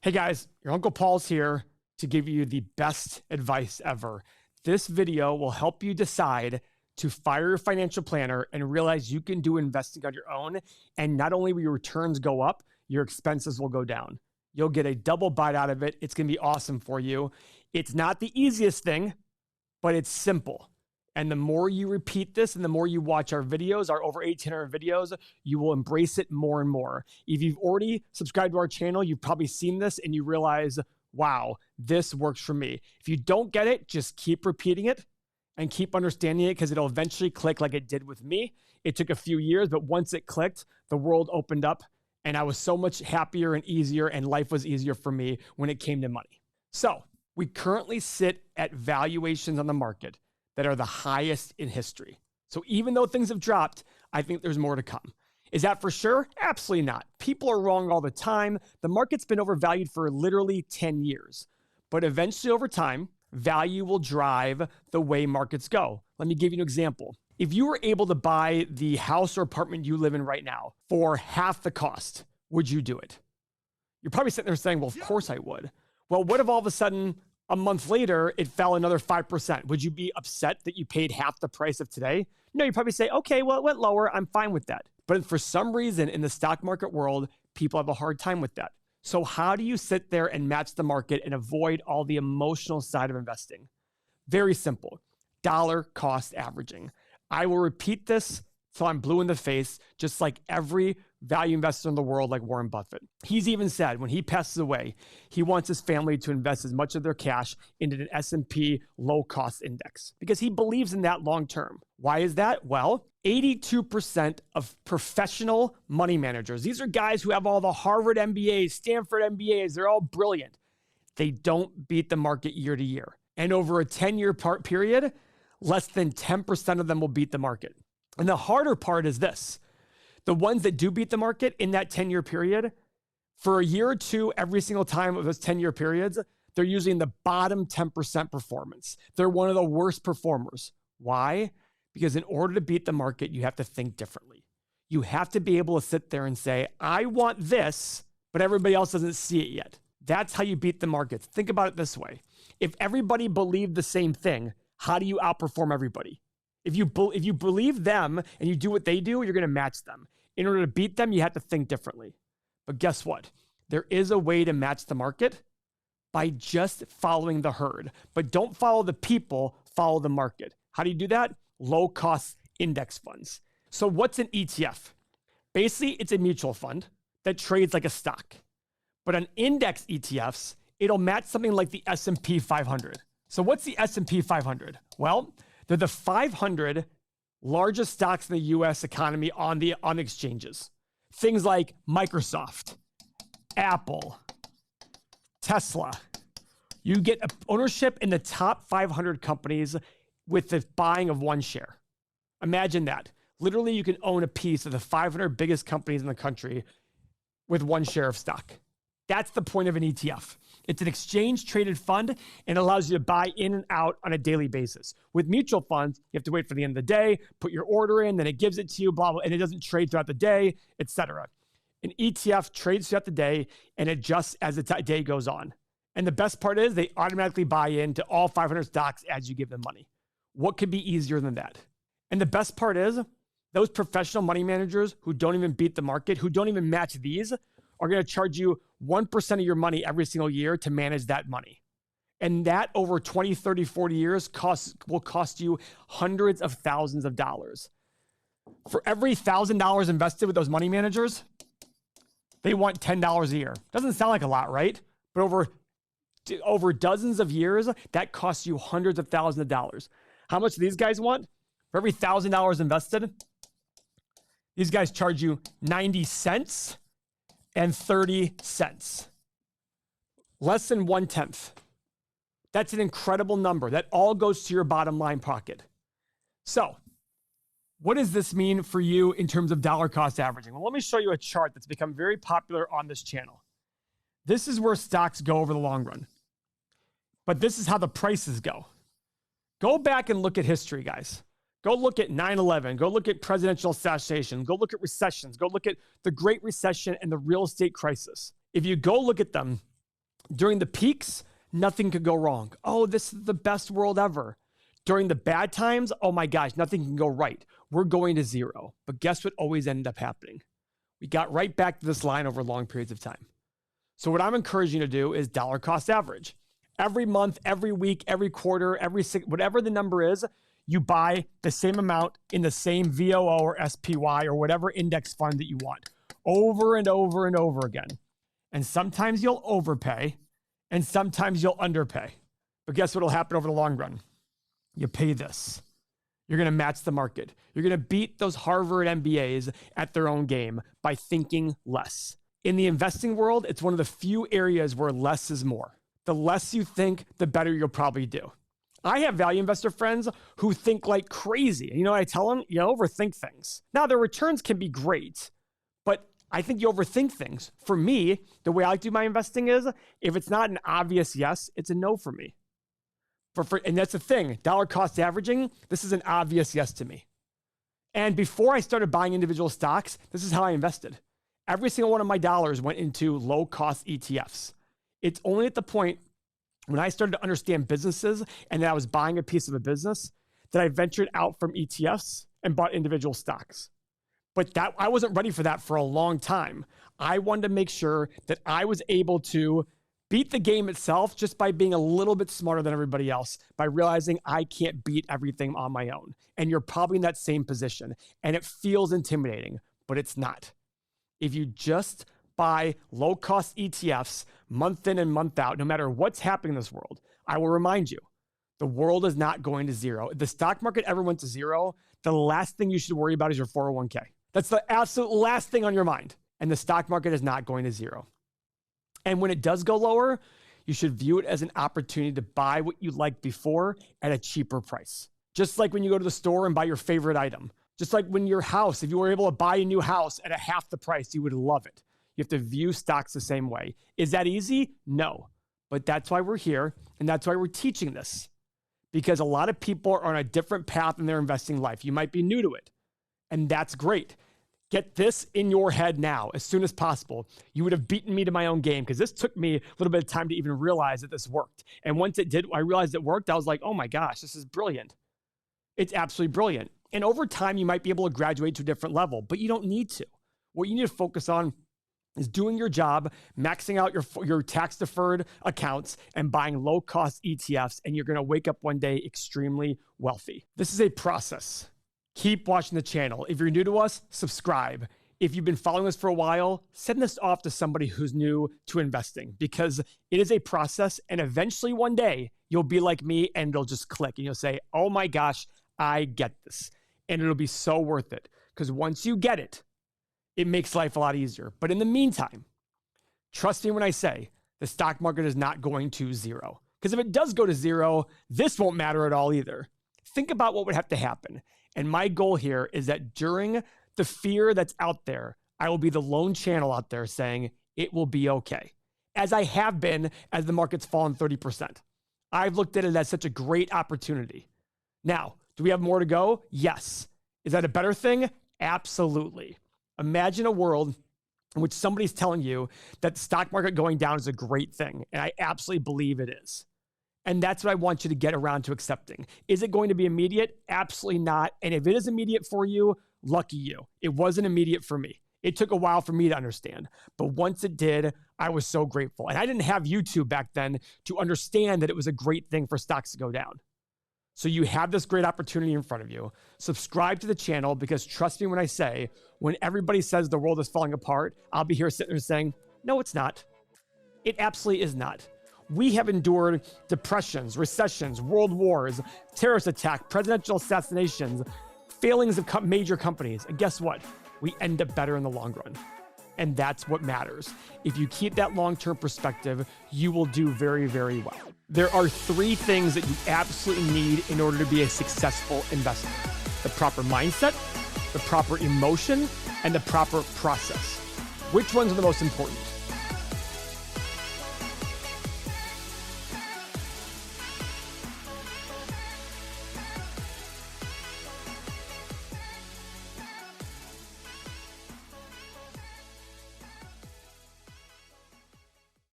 Hey guys, your Uncle Paul's here to give you the best advice ever. This video will help you decide to fire your financial planner and realize you can do investing on your own. And not only will your returns go up, your expenses will go down. You'll get a double bite out of it. It's going to be awesome for you. It's not the easiest thing, but it's simple. And the more you repeat this and the more you watch our videos, our over 1,800 videos, you will embrace it more and more. If you've already subscribed to our channel, you've probably seen this and you realize, wow, this works for me. If you don't get it, just keep repeating it and keep understanding it because it'll eventually click like it did with me. It took a few years, but once it clicked, the world opened up and I was so much happier and easier and life was easier for me when it came to money. So we currently sit at valuations on the market that are the highest in history. So even though things have dropped, I think there's more to come. Is that for sure? Absolutely not. People are wrong all the time. The market's been overvalued for literally 10 years. But eventually over time, value will drive the way markets go. Let me give you an example. If you were able to buy the house or apartment you live in right now for half the cost, would you do it? You're probably sitting there saying, well, of course I would. Well, what if all of a sudden a month later, it fell another 5%. Would you be upset that you paid half the price of today? No, you'd probably say, okay, well, it went lower. I'm fine with that. But for some reason in the stock market world, people have a hard time with that. So how do you sit there and match the market and avoid all the emotional side of investing? Very simple. Dollar cost averaging. I will repeat this till I'm blue in the face, just like every value investor in the world, like Warren Buffett. He's even said when he passes away, he wants his family to invest as much of their cash into an S&P low-cost index because he believes in that long-term. Why is that? Well, 82% of professional money managers, these are guys who have all the Harvard MBAs, Stanford MBAs, they're all brilliant. They don't beat the market year to year. And over a 10-year period, less than 10% of them will beat the market. And the harder part is this. The ones that do beat the market in that 10-year period, for a year or two, every single time of those 10-year periods, they're usually in the bottom 10% performance. They're one of the worst performers. Why? Because in order to beat the market, you have to think differently. You have to be able to sit there and say, I want this, but everybody else doesn't see it yet. That's how you beat the markets. Think about it this way. If everybody believed the same thing, how do you outperform everybody? If you believe them and you do what they do, you're going to match them. In order to beat them, you have to think differently. But guess what? There is a way to match the market by just following the herd. But don't follow the people, follow the market. How do you do that? Low-cost index funds. So what's an ETF? Basically, it's a mutual fund that trades like a stock. But on index ETFs, it'll match something like the S&P 500. So what's the S&P 500? Well, they're the 500 largest stocks in the U.S. economy on exchanges. Things like Microsoft, Apple, Tesla. You get ownership in the top 500 companies with the buying of one share. Imagine that. Literally, you can own a piece of the 500 biggest companies in the country with one share of stock. That's the point of an ETF. It's an exchange-traded fund and allows you to buy in and out on a daily basis. With mutual funds, you have to wait for the end of the day, put your order in, then it gives it to you, blah, blah, and it doesn't trade throughout the day, etc. An ETF trades throughout the day and adjusts as the day goes on. And the best part is they automatically buy into all 500 stocks as you give them money. What could be easier than that? And the best part is those professional money managers who don't even beat the market, who don't even match these, are going to charge you 1% of your money every single year to manage that money. And that over 20, 30, 40 years will cost you hundreds of thousands of dollars. For every $1,000 invested with those money managers, they want $10 a year. Doesn't sound like a lot, right? But over dozens of years, that costs you hundreds of thousands of dollars. How much do these guys want? For every $1,000 invested, these guys charge you 90 cents and 30 cents. Less than 1/10. That's an incredible number. That all goes to your bottom line pocket. So what does this mean for you in terms of dollar cost averaging? Well, let me show you a chart that's become very popular on this channel. This is where stocks go over the long run. But this is how the prices go. Go back and look at history, guys. Go look at 9/11. Go look at presidential assassination. Go look at recessions. Go look at the Great Recession and the real estate crisis. If you go look at them, During the peaks, nothing could go wrong. Oh, this is the best world ever. During the bad times, oh my gosh, nothing can go right. We're going to zero. But guess what always ended up happening? We got right back to this line over long periods of time. So what I'm encouraging you to do is dollar cost average. Every month, every week, every quarter, whatever the number is, you buy the same amount in the same VOO or SPY or whatever index fund that you want over and over and over again. And sometimes you'll overpay and sometimes you'll underpay. But guess what will happen over the long run? You pay this. You're going to match the market. You're going to beat those Harvard MBAs at their own game by thinking less. In the investing world, it's one of the few areas where less is more. The less you think, the better you'll probably do. I have value investor friends who think like crazy. You know what I tell them? You overthink things. Now, their returns can be great, but I think you overthink things. For me, the way I like to do my investing is, if it's not an obvious yes, it's a no for me. And that's the thing, dollar cost averaging, this is an obvious yes to me. And before I started buying individual stocks, this is how I invested. Every single one of my dollars went into low cost ETFs. It's only at the point when I started to understand businesses and that I was buying a piece of a business that I ventured out from ETFs and bought individual stocks. But I wasn't ready for that for a long time. I wanted to make sure that I was able to beat the game itself just by being a little bit smarter than everybody else, by realizing I can't beat everything on my own. And you're probably in that same position. And it feels intimidating, but it's not. If you just buy low-cost ETFs month in and month out, no matter what's happening in this world, I will remind you, the world is not going to zero. If the stock market ever went to zero, the last thing you should worry about is your 401k. That's the absolute last thing on your mind. And the stock market is not going to zero. And when it does go lower, you should view it as an opportunity to buy what you liked before at a cheaper price. Just like when you go to the store and buy your favorite item. Just like when your house, if you were able to buy a new house at a half the price, you would love it. You have to view stocks the same way. Is that easy? No. But that's why we're here, and that's why we're teaching this. Because a lot of people are on a different path in their investing life. You might be new to it, and that's great. Get this in your head now, as soon as possible. You would have beaten me to my own game because this took me a little bit of time to even realize that this worked. And once it did, I realized it worked. I was like, oh my gosh, this is brilliant. It's absolutely brilliant. And over time, you might be able to graduate to a different level, but you don't need to. What you need to focus on is doing your job, maxing out your tax-deferred accounts and buying low-cost ETFs, and you're going to wake up one day extremely wealthy. This is a process. Keep watching the channel. If you're new to us, subscribe. If you've been following us for a while, send this off to somebody who's new to investing because it is a process, and eventually one day you'll be like me and it'll just click and you'll say, oh my gosh, I get this. And it'll be so worth it because once you get it, it makes life a lot easier. But in the meantime, trust me when I say the stock market is not going to zero. Because if it does go to zero, this won't matter at all either. Think about what would have to happen. And my goal here is that during the fear that's out there, I will be the lone channel out there saying it will be okay. As I have been as the market's fallen 30%. I've looked at it as such a great opportunity. Now, do we have more to go? Yes. Is that a better thing? Absolutely. Imagine a world in which somebody's telling you that the stock market going down is a great thing. And I absolutely believe it is. And that's what I want you to get around to accepting. Is it going to be immediate? Absolutely not. And if it is immediate for you, lucky you. It wasn't immediate for me. It took a while for me to understand. But once it did, I was so grateful. And I didn't have YouTube back then to understand that it was a great thing for stocks to go down. So you have this great opportunity in front of you. Subscribe to the channel because trust me when I say, when everybody says the world is falling apart, I'll be here sitting there saying, no, it's not. It absolutely is not. We have endured depressions, recessions, world wars, terrorist attacks, presidential assassinations, failings of major companies. And guess what? We end up better in the long run. And that's what matters. If you keep that long-term perspective, you will do very, very well. There are 3 things that you absolutely need in order to be a successful investor. The proper mindset, the proper emotion, and the proper process. Which ones are the most important?